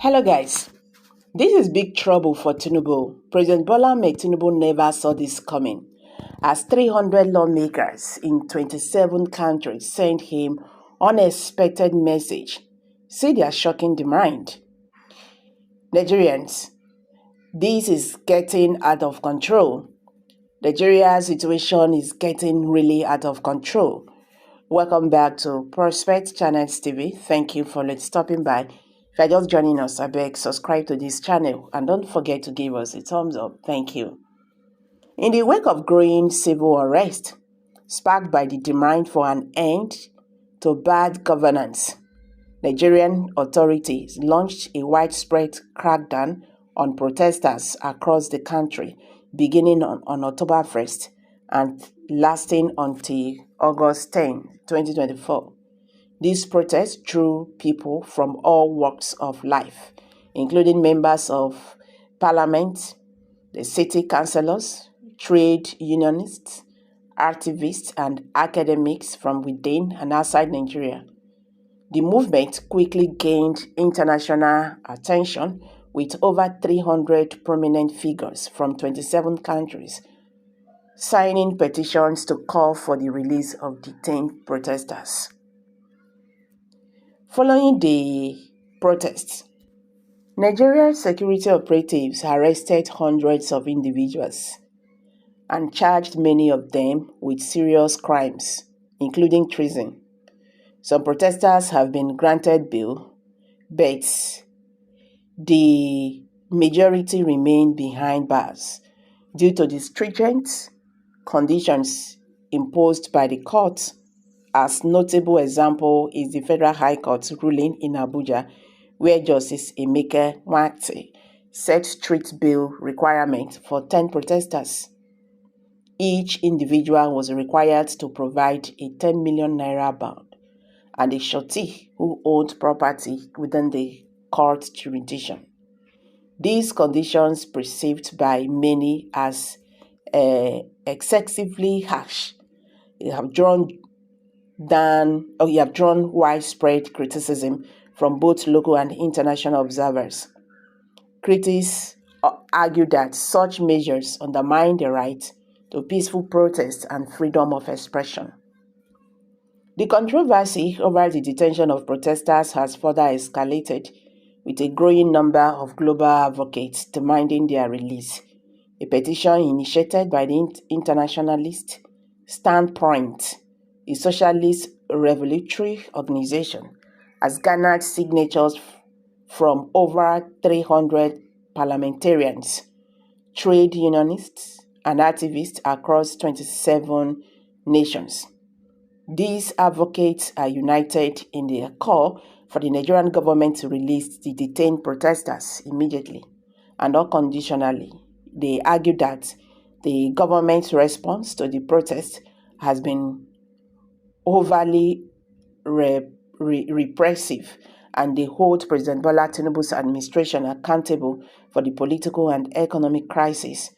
Hello guys, this is big trouble for Tinubu. President Bola Tinubu never saw this coming, as 300 lawmakers in 27 countries sent him unexpected message. See their shocking demand. Nigerians, this is getting out of control. Nigeria's situation is getting really out of control. Welcome back to Prospect Channels TV. Thank you for stopping by. If you're just joining us, I beg subscribe to this channel and don't forget to give us a thumbs up. Thank you. In the wake of growing civil unrest, sparked by the demand for an end to bad governance, Nigerian authorities launched a widespread crackdown on protesters across the country beginning on October 1st and lasting until August 10, 2024. These protests drew people from all walks of life, including members of parliament, the city councillors, trade unionists, activists, and academics from within and outside Nigeria. The movement quickly gained international attention with over 300 prominent figures from 27 countries signing petitions to call for the release of detained protesters. Following the protests, Nigerian security operatives arrested hundreds of individuals and charged many of them with serious crimes, including treason. Some protesters have been granted bail, but the majority remain behind bars due to the stringent conditions imposed by the court. As notable example is the Federal High Court's ruling in Abuja, where Justice Emeka Nwate set strict bail requirement for 10 protesters. Each individual was required to provide a 10 million naira bond and a surety who owned property within the court jurisdiction. These conditions, perceived by many as excessively harsh, have drawn widespread criticism from both local and international observers. Critics argue that such measures undermine the right to peaceful protest and freedom of expression. The controversy over the detention of protesters has further escalated, with a growing number of global advocates demanding their release. A petition initiated by the internationalist Standpoint, a socialist revolutionary organization, has garnered signatures from over 300 parliamentarians, trade unionists, and activists across 27 nations. These advocates are united in their call for the Nigerian government to release the detained protesters immediately and unconditionally. They argue that the government's response to the protest has been overly repressive, and they hold President Bola Tinubu's administration accountable for the political and economic crisis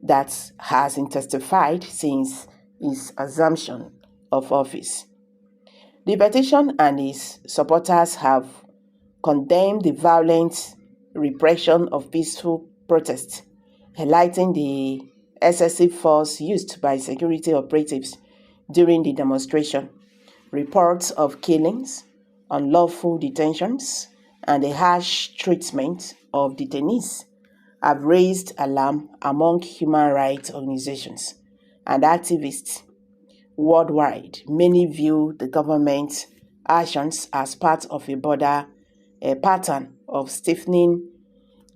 that has intensified since his assumption of office. The petition and its supporters have condemned the violent repression of peaceful protests, highlighting the excessive force used by security operatives during the demonstration. Reports of killings, unlawful detentions, and the harsh treatment of detainees have raised alarm among human rights organizations and activists worldwide. Many view the government's actions as part of a pattern of stifling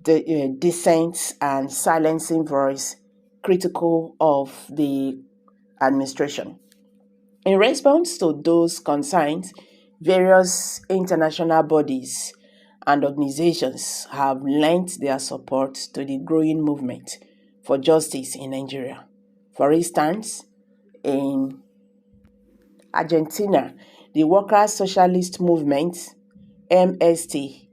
the dissent and silencing voice critical of the administration. In response to those concerns, various international bodies and organizations have lent their support to the growing movement for justice in Nigeria. For instance, in Argentina, the Workers' Socialist Movement, MST,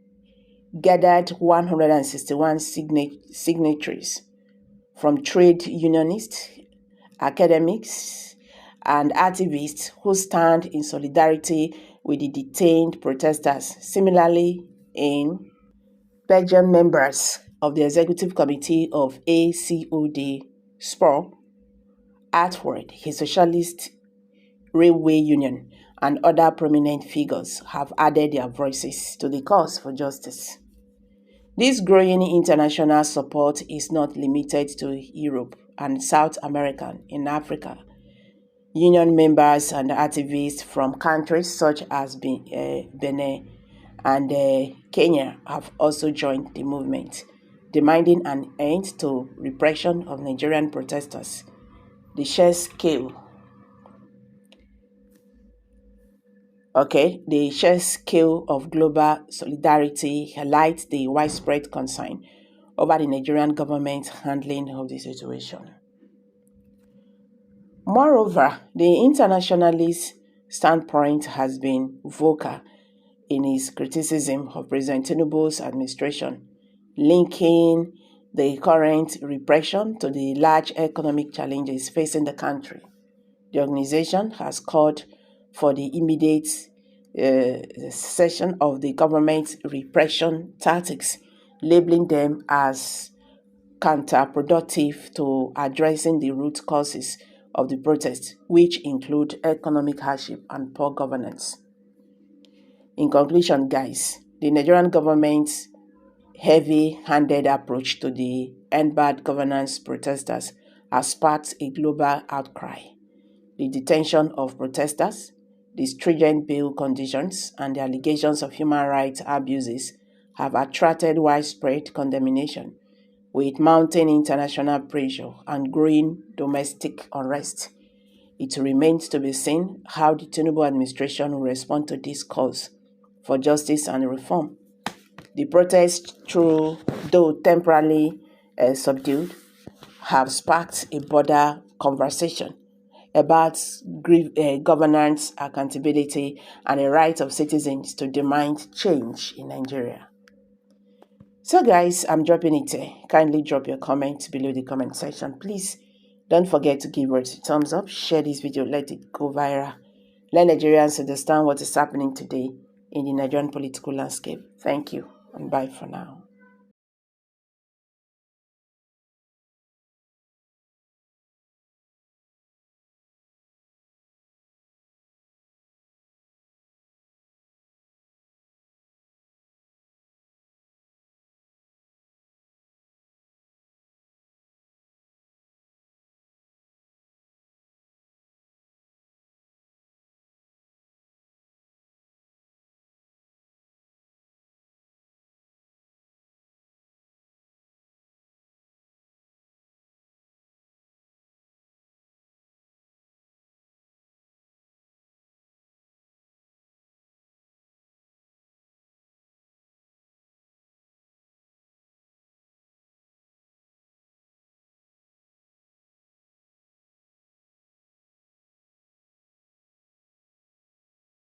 gathered 161 signatories from trade unionists, academics, and activists who stand in solidarity with the detained protesters. Similarly, in Belgian members of the Executive Committee of ACOD SPOR, Atwood, his Socialist Railway Union, and other prominent figures have added their voices to the cause for justice. This growing international support is not limited to Europe and South America. In Africa, union members and activists from countries such as Benin and Kenya have also joined the movement, demanding an end to repression of Nigerian protesters. The sheer scale of global solidarity highlights the widespread concern over the Nigerian government's handling of the situation. Moreover, the internationalist standpoint has been vocal in his criticism of President Tinubu's administration, linking the current repression to the large economic challenges facing the country. The organization has called for the immediate cessation of the government's repression tactics, labeling them as counterproductive to addressing the root causes of the protests, which include economic hardship and poor governance. In conclusion, guys, the Nigerian government's heavy-handed approach to the end bad governance protesters has sparked a global outcry. The detention of protesters, the stringent bail conditions, and the allegations of human rights abuses have attracted widespread condemnation, with mounting international pressure and growing domestic unrest. It remains to be seen how the Tinubu administration will respond to this cause for justice and reform. The protests, though temporarily subdued, have sparked a broader conversation about governance, accountability, and the right of citizens to demand change in Nigeria. So guys, I'm dropping it here. Kindly drop your comment below the comment section. Please don't forget to give us a thumbs up, share this video, let it go viral. Let Nigerians understand what is happening today in the Nigerian political landscape. Thank you and bye for now.